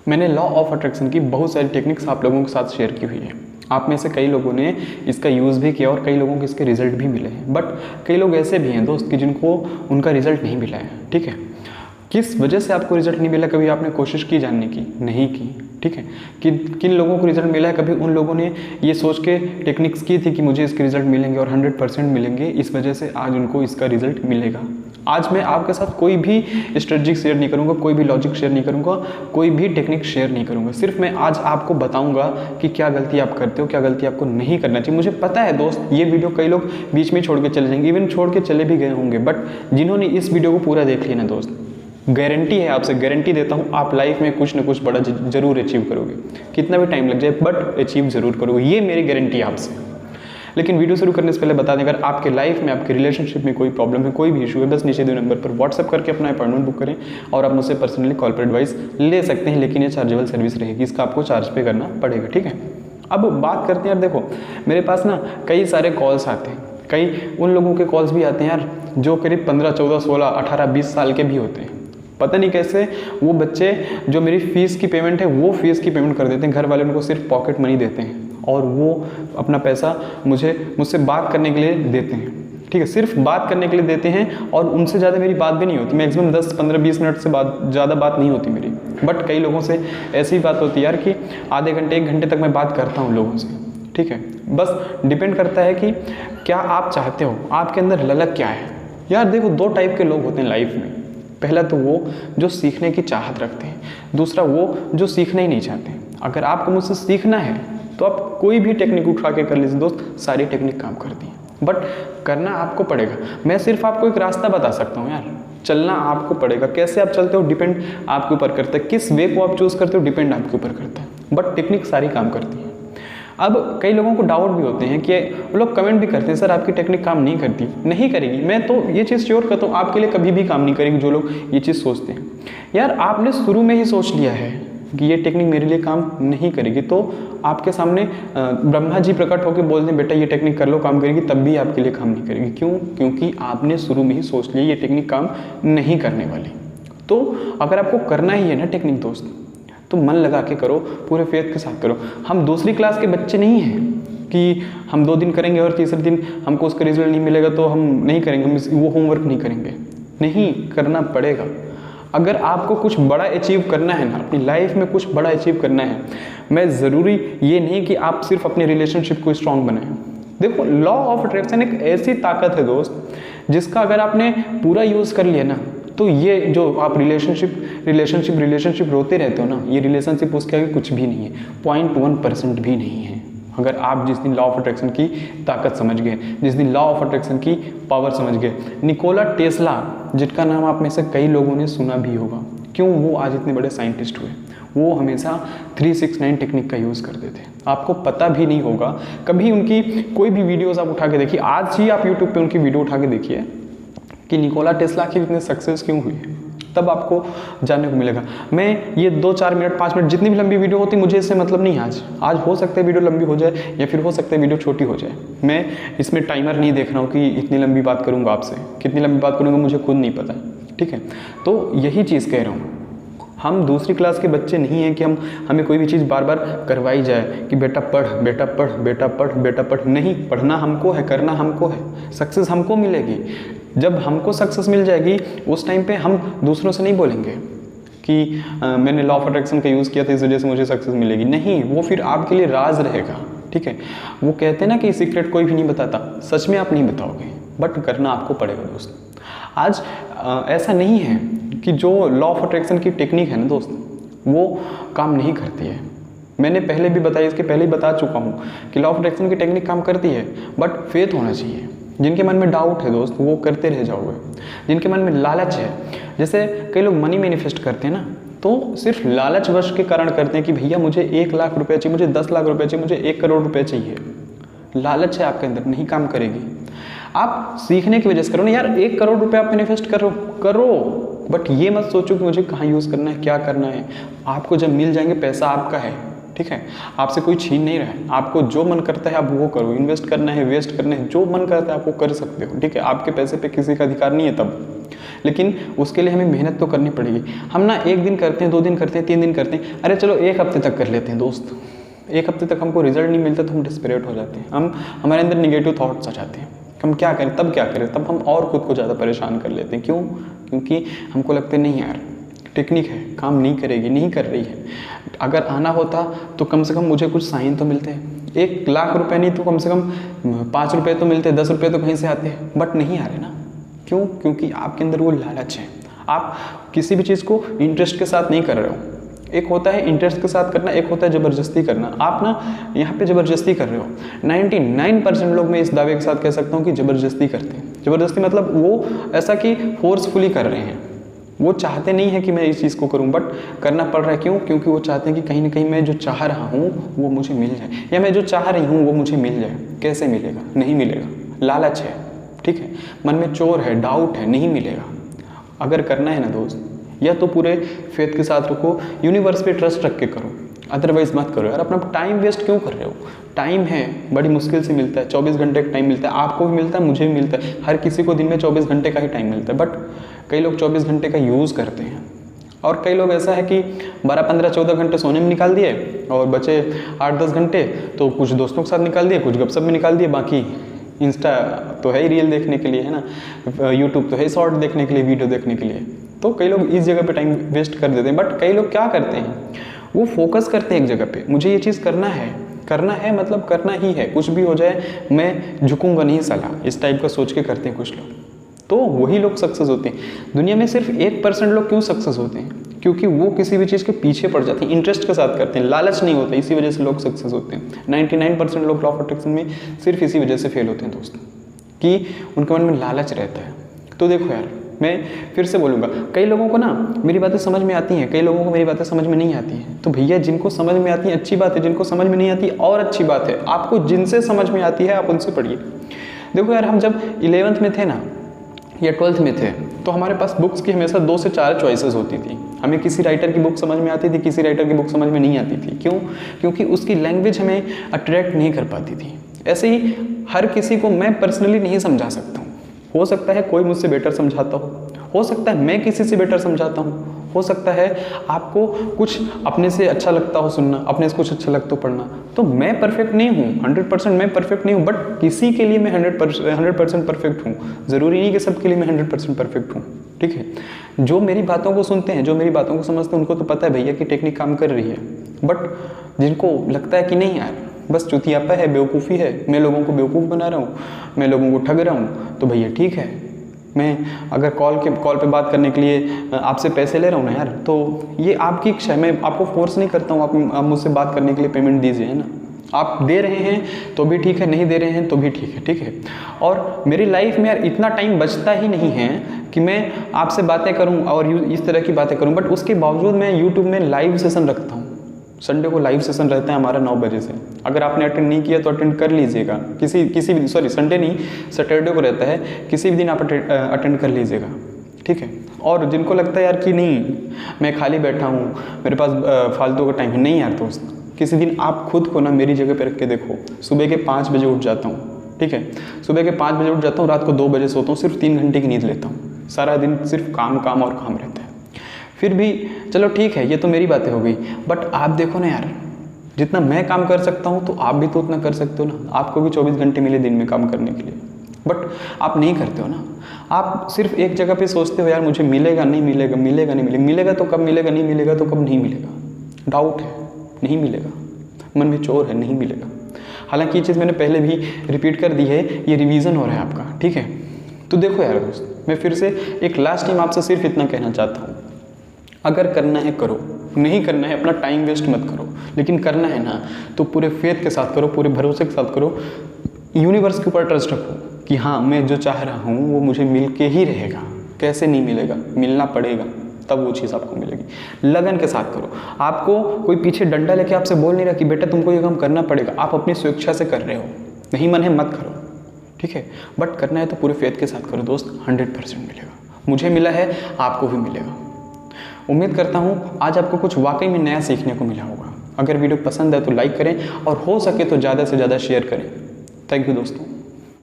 मैंने law of attraction की बहुत सारी टेक्निक्स आप लोगों के साथ शेयर की हुई है। आप में से कई लोगों ने इसका यूज़ भी किया और कई लोगों को इसके रिजल्ट भी मिले हैं, बट कई लोग ऐसे भी हैं दोस्त कि जिनको उनका रिजल्ट नहीं मिला है। ठीक है, किस वजह से आपको रिजल्ट नहीं मिला, कभी आपने कोशिश की जानने की? नहीं की। ठीक है, किन लोगों को रिजल्ट मिला है? कभी उन लोगों ने ये सोच के टेक्निक्स की थी कि मुझे इसके रिजल्ट मिलेंगे और 100% मिलेंगे, इस वजह से आज उनको इसका रिजल्ट मिलेगा। आज मैं आपके साथ कोई भी स्ट्रेटजी शेयर नहीं करूंगा, कोई भी लॉजिक शेयर नहीं करूंगा, कोई भी टेक्निक शेयर नहीं करूंगा। सिर्फ मैं आज आपको बताऊंगा कि क्या गलती आप करते हो, क्या गलती आपको नहीं करना चाहिए। मुझे पता है दोस्त, ये वीडियो कई लोग बीच में छोड़ के चले जाएंगे, इवन छोड़ के चले भी गए होंगे, बट जिन्होंने इस वीडियो को पूरा देख लिया ना दोस्त, गारंटी है, आपसे गारंटी देता हूँ, आप लाइफ में कुछ ना कुछ बड़ा जरूर अचीव करोगे। कितना भी टाइम लग जाए, बट अचीव जरूर करोगे, ये मेरी गारंटी है आपसे। लेकिन वीडियो शुरू करने से पहले बता दें, अगर आपके लाइफ में, आपके रिलेशनशिप में कोई प्रॉब्लम है, कोई भी इशू है, बस नीचे दिए नंबर पर व्हाट्सअप करके अपना अपॉइंटमेंट बुक करें और आप मुझसे पर्सनली कॉल पर एडवाइस ले सकते हैं। लेकिन ये चार्जेबल सर्विस रहेगी, इसका आपको चार्ज पे करना पड़ेगा। ठीक है, अब बात करते हैं यार, देखो मेरे पास ना कई सारे कॉल्स आते हैं, कई उन लोगों के कॉल्स भी आते हैं यार जो करीब 15, 14, 16, 18, 20 साल के भी होते हैं। पता नहीं कैसे वो बच्चे जो मेरी फ़ीस की पेमेंट है वो फ़ीस की पेमेंट कर देते हैं, घर वाले उनको सिर्फ पॉकेट मनी देते हैं और वो अपना पैसा मुझसे बात करने के लिए देते हैं। ठीक है, सिर्फ बात करने के लिए देते हैं और उनसे ज़्यादा मेरी बात भी नहीं होती। मैक्सिमम 10, 15, 20 मिनट से ज़्यादा बात नहीं होती मेरी। बट कई लोगों से ऐसी बात होती है यार कि आधे घंटे, 1 घंटे तक मैं बात करता हूँ लोगों से। ठीक है, बस डिपेंड करता है कि क्या आप चाहते हो, आपके अंदर ललक क्या है। यार देखो, 2 टाइप के लोग होते हैं लाइफ में। पहला तो वो जो सीखने की चाहत रखते हैं, दूसरा वो जो सीखना ही नहीं चाहते। अगर आपको मुझसे सीखना है तो आप कोई भी टेक्निक उठा के कर लीजिए दोस्त, सारी टेक्निक काम करती हैं, बट करना आपको पड़ेगा। मैं सिर्फ आपको एक रास्ता बता सकता हूँ यार, चलना आपको पड़ेगा। कैसे आप चलते हो डिपेंड आपके ऊपर करता है, किस वे को आप चूज़ करते हो डिपेंड आपके ऊपर करता है, बट टेक्निक सारी काम करती है। अब कई लोगों को डाउट भी होते हैं कि वो लोग कमेंट भी करते हैं, सर आपकी टेक्निक काम नहीं करती। नहीं करेगी, मैं तो ये चीज़ श्योर करता हूँ, आपके लिए कभी भी काम नहीं करेगी। जो लोग ये चीज़ सोचते हैं, यार आपने शुरू में ही सोच लिया है कि ये टेक्निक मेरे लिए काम नहीं करेगी, तो आपके सामने ब्रह्मा जी प्रकट होकर बोल दें बेटा ये टेक्निक कर लो, काम करेगी, तब भी आपके लिए काम नहीं करेगी। क्यों? क्योंकि आपने शुरू में ही सोच लिया ये टेक्निक काम नहीं करने वाली। तो अगर आपको करना ही है ना टेक्निक दोस्त, तो मन लगा के करो, पूरे फेथ के साथ करो। हम दूसरी क्लास के बच्चे नहीं हैं कि हम 2 दिन करेंगे और तीसरे दिन हमको उसका रिजल्ट नहीं मिलेगा तो हम नहीं करेंगे, हम वो होमवर्क नहीं करेंगे। नहीं, करना पड़ेगा। अगर आपको कुछ बड़ा अचीव करना है ना, अपनी लाइफ में कुछ बड़ा अचीव करना है, मैं ज़रूरी ये नहीं कि आप सिर्फ अपने रिलेशनशिप को स्ट्रॉन्ग बनाएं। देखो, लॉ ऑफ अट्रैक्शन एक ऐसी ताकत है दोस्त, जिसका अगर आपने पूरा यूज़ कर लिया ना, तो ये जो आप रिलेशनशिप रोते रहते हो ना, ये रिलेशनशिप उसके आगे कुछ भी नहीं है, 0.1% भी नहीं है। अगर आप जिस दिन लॉ ऑफ अट्रैक्शन की ताकत समझ गए, जिस दिन लॉ ऑफ अट्रैक्शन की पावर समझ गए। निकोला टेस्ला, जिसका नाम आप में से कई लोगों ने सुना भी होगा, क्यों वो आज इतने बड़े साइंटिस्ट हुए? वो हमेशा 369 टेक्निक का यूज़ करते थे। आपको पता भी नहीं होगा, कभी उनकी कोई भी वीडियोज़ आप उठा के देखिए, आज ही आप यूट्यूब पे उनकी वीडियो उठा के देखिए कि निकोला टेस्ला की इतने सक्सेस क्यों हुई है, तब आपको जानने को मिलेगा। मैं ये 2, 4 मिनट, 5 मिनट जितनी भी लंबी वीडियो होती मुझे इससे मतलब नहीं। आज हो सकता है वीडियो लंबी हो जाए या फिर हो सकता है वीडियो छोटी हो जाए। मैं इसमें टाइमर नहीं देख रहा हूँ कि इतनी लंबी बात करूँगा आपसे, कितनी लंबी बात करूँगा मुझे खुद नहीं पता। ठीक है, तो यही चीज़ कह रहा हूँ, हम दूसरी क्लास के बच्चे नहीं हैं कि हमें कोई भी चीज़ बार बार करवाई जाए कि बेटा पढ़, बेटा पढ़, बेटा पढ़, बेटा पढ़। नहीं, पढ़ना हमको है, करना हमको है, सक्सेस हमको मिलेगी। जब हमको सक्सेस मिल जाएगी उस टाइम पे हम दूसरों से नहीं बोलेंगे कि मैंने लॉ ऑफ अट्रैक्शन का यूज़ किया था इस वजह से मुझे सक्सेस मिलेगी। नहीं, वो फिर आपके लिए राज रहेगा। ठीक है, वो कहते हैं ना कि सीक्रेट कोई भी नहीं बताता, सच में आप नहीं बताओगे, बट करना आपको पड़ेगा दोस्त। आज ऐसा नहीं है कि जो लॉ ऑफ अट्रैक्शन की टेक्निक है ना दोस्त, वो काम नहीं करती है। मैंने पहले भी बताया, इसके पहले ही बता चुका हूँ कि लॉ ऑफ अट्रैक्शन की टेक्निक काम करती है, बट फेथ होना चाहिए। जिनके मन में डाउट है दोस्त, वो करते रह जाओगे। जिनके मन में लालच है, जैसे कई लोग मनी मैनिफेस्ट करते हैं ना, तो सिर्फ लालच वश के कारण करते हैं कि भैया मुझे 1 लाख रुपए चाहिए, मुझे 10 लाख रुपए चाहिए, मुझे 1 करोड़ रुपए चाहिए। लालच है आपके अंदर, नहीं काम करेगी। आप सीखने की वजह से करो ना यार, 1 करोड़ रुपए आप मैनिफेस्ट करो, बट ये मत सोचो कि मुझे कहाँ यूज़ करना है, क्या करना है। आपको जब मिल जाएंगे, पैसा आपका है। ठीक है, आपसे कोई छीन नहीं रहा है। आपको जो मन करता है आप वो करो, इन्वेस्ट करना है, वेस्ट करना है, जो मन करता है आप वो कर सकते हो। ठीक है, आपके पैसे पे किसी का अधिकार नहीं है तब। लेकिन उसके लिए हमें मेहनत तो करनी पड़ेगी। हम ना 1 दिन करते हैं, 2 दिन करते हैं, 3 दिन करते हैं, अरे चलो 1 हफ्ते तक कर लेते हैं दोस्त। 1 हफ्ते तक हमको रिजल्ट नहीं मिलता तो हम डिस्परेट हो जाते हैं, हमारे अंदर निगेटिव थॉट्स आ जाते हैं। हम क्या करें, तब क्या करें, तब हम और खुद को ज़्यादा परेशान कर लेते हैं। क्यों? क्योंकि हमको लगता है नहीं यार टेक्निक है, काम नहीं करेगी, नहीं कर रही है। अगर आना होता तो कम से कम मुझे कुछ साइन तो मिलते हैं, 1 लाख रुपए नहीं तो कम से कम 5 रुपये तो मिलते, 10 रुपये तो कहीं से आते हैं, बट नहीं आ रहे ना। क्यों? क्योंकि आपके अंदर वो लालच है। आप किसी भी चीज़ को इंटरेस्ट के साथ नहीं कर रहे हो। एक होता है इंटरेस्ट के साथ करना, एक होता है ज़बरदस्ती करना। आप ना यहाँ पे ज़बरदस्ती कर रहे हो। 99% लोग मैं इस दावे के साथ कह सकता हूँ कि ज़बरदस्ती करते हैं। ज़बरदस्ती मतलब वो ऐसा कि फोर्सफुली कर रहे हैं, वो चाहते नहीं है कि मैं इस चीज़ को करूं, बट करना पड़ रहा है। क्यों? क्योंकि वो चाहते हैं कि कहीं ना कहीं मैं जो चाह रहा हूँ वो मुझे मिल जाए, या मैं जो चाह रही हूँ वो मुझे मिल जाए। कैसे मिलेगा? नहीं मिलेगा, लालच है, ठीक है, मन में चोर है, डाउट है, नहीं मिलेगा। अगर करना है ना दोस्त, या तो पूरे फेथ के साथ रखो, यूनिवर्स पे ट्रस्ट रख के करो, अदरवाइज मत करो यार। अपना टाइम वेस्ट क्यों कर रहे हो? टाइम है, बड़ी मुश्किल से मिलता है, 24 घंटे का टाइम मिलता है, आपको भी मिलता है, मुझे भी मिलता है, हर किसी को दिन में 24 घंटे का ही टाइम मिलता है। बट कई लोग 24 घंटे का यूज़ करते हैं, और कई लोग ऐसा है कि 12, 15, 14 घंटे सोने में निकाल दिए, और बचे 8, 10 घंटे तो कुछ दोस्तों के साथ निकाल दिए, कुछ गपशप में निकाल दिए, बाकी इंस्टा तो है ही रील देखने के लिए, है ना, यूट्यूब तो है शॉर्ट देखने के लिए, वीडियो देखने के लिए। तो कई लोग इस जगह पे टाइम वेस्ट कर देते हैं। बट कई लोग क्या करते हैं, वो फोकस करते हैं एक जगह पे, मुझे ये चीज़ करना है मतलब करना ही है, कुछ भी हो जाए मैं झुकूंगा नहीं साला, इस टाइप का सोच के करते हैं कुछ लोग। तो वही लोग सक्सेस होते हैं। दुनिया में सिर्फ 1% लोग क्यों सक्सेस होते हैं? क्योंकि वो किसी भी चीज़ के पीछे पड़ जाते हैं, इंटरेस्ट के साथ करते हैं, लालच नहीं होता, इसी वजह से लोग सक्सेस होते हैं। 99% लोग लॉ ऑफ अट्रैक्शन में सिर्फ इसी वजह से फेल होते हैं दोस्तों, कि उनके मन में लालच रहता है। तो देखो यार, मैं फिर से बोलूँगा, कई लोगों को ना मेरी बातें समझ में आती हैं, कई लोगों को मेरी बातें समझ में नहीं आती हैं। तो भैया जिनको समझ में आती है अच्छी बात है, जिनको समझ में नहीं आती और अच्छी बात है। आपको जिनसे समझ में आती है आप उनसे पढ़िए। देखो यार, हम जब 11th में थे ना या 12th में थे, तो हमारे पास बुक्स की हमेशा 2 से 4 चॉइसेस होती थी। हमें किसी राइटर की बुक समझ में आती थी, किसी राइटर की बुक समझ में नहीं आती थी। क्यों? क्योंकि उसकी लैंग्वेज हमें अट्रैक्ट नहीं कर पाती थी। ऐसे ही हर किसी को मैं पर्सनली नहीं समझा सकता हूँ। हो सकता है कोई मुझसे बेटर समझाता हो सकता है मैं किसी से बेटर समझाता हूँ, हो सकता है आपको कुछ अपने से अच्छा लगता हो सुनना, अपने से कुछ अच्छा लगता हो पढ़ना। तो मैं परफेक्ट नहीं हूँ, 100% मैं परफेक्ट नहीं हूँ, बट किसी के लिए मैं 100% परफेक्ट हूँ। ज़रूरी नहीं कि सबके लिए मैं 100% परफेक्ट हूँ, ठीक है। जो मेरी बातों को सुनते हैं, जो मेरी बातों को समझते हैं, उनको तो पता है भैया कि टेक्निक काम कर रही है। बट जिनको लगता है कि नहीं यार बस चुतियापा है, बेवकूफ़ी है, मैं लोगों को बेवकूफ़ बना रहा हूँ, मैं लोगों को ठग रहा हूँ, तो भैया ठीक है, मैं अगर कॉल पे बात करने के लिए आपसे पैसे ले रहा हूँ ना यार, तो ये आपकी इच्छा है, मैं आपको फोर्स नहीं करता हूँ, आप मुझसे बात करने के लिए पेमेंट दीजिए, है ना। आप दे रहे हैं तो भी ठीक है, नहीं दे रहे हैं तो भी ठीक है, ठीक है। और मेरी लाइफ में यार इतना टाइम बचता ही नहीं है कि मैं आपसे बातें करूं और इस तरह की बातें करूं, बट उसके बावजूद मैं यूट्यूब में लाइव सेशन रखता हूं। संडे को लाइव सेशन रहता है हमारा 9 बजे से। अगर आपने अटेंड नहीं किया तो अटेंड कर लीजिएगा, किसी भी संडे नहीं, सैटरडे को रहता है, किसी भी दिन आप अटेंड कर लीजिएगा, ठीक है। और जिनको लगता है यार कि नहीं मैं खाली बैठा हूँ, मेरे पास फालतू का टाइम है, नहीं यार दोस्त, किसी दिन आप खुद को ना मेरी जगह पे रख के देखो। सुबह के 5 बजे उठ जाता हूँ, ठीक है, सुबह के 5 बजे उठ जाता हूँ, रात को 2 बजे सोता हूँ, सिर्फ 3 घंटे की नींद लेता हूँ, सारा दिन सिर्फ काम काम और काम रहता है। फिर भी चलो ठीक है, ये तो मेरी बातें हो गई, बट आप देखो ना यार, जितना मैं काम कर सकता हूँ तो आप भी तो उतना कर सकते हो ना। आपको भी 24 घंटे मिले दिन में काम करने के लिए, बट आप नहीं करते हो ना। आप सिर्फ एक जगह पे सोचते हो यार मुझे मिलेगा नहीं मिलेगा, मिलेगा नहीं मिलेगा, मिलेगा तो कब मिलेगा, नहीं मिलेगा तो कब नहीं मिलेगा। डाउट है, नहीं मिलेगा, मन में चोर है, नहीं मिलेगा। हालांकि ये चीज़ मैंने पहले भी रिपीट कर दी है, ये रिवीजन हो रहा है आपका, ठीक है। तो देखो यार दोस्त, मैं फिर से एक लास्ट टाइम आपसे सिर्फ इतना कहना चाहता हूँ, अगर करना है करो, नहीं करना है अपना टाइम वेस्ट मत करो, लेकिन करना है ना तो पूरे फेथ के साथ करो, पूरे भरोसे के साथ करो, यूनिवर्स के ऊपर ट्रस्ट रखो कि हाँ मैं जो चाह रहा हूँ वो मुझे मिल के ही रहेगा। कैसे नहीं मिलेगा, मिलना पड़ेगा, तब वो चीज़ आपको मिलेगी। लगन के साथ करो। आपको कोई पीछे डंडा लेके आपसे बोल नहीं रहा कि बेटा तुमको ये काम करना पड़ेगा, आप अपनी स्वेच्छा से कर रहे हो, नहीं मन है मत करो, ठीक है। बट करना है तो पूरे फेथ के साथ करो दोस्त, 100% मिलेगा। मुझे मिला है, आपको भी मिलेगा। उम्मीद करता हूँ आज आपको कुछ वाकई में नया सीखने को मिला होगा। अगर वीडियो पसंद है तो लाइक करें और हो सके तो ज़्यादा से ज़्यादा शेयर करें। थैंक यू दोस्तों।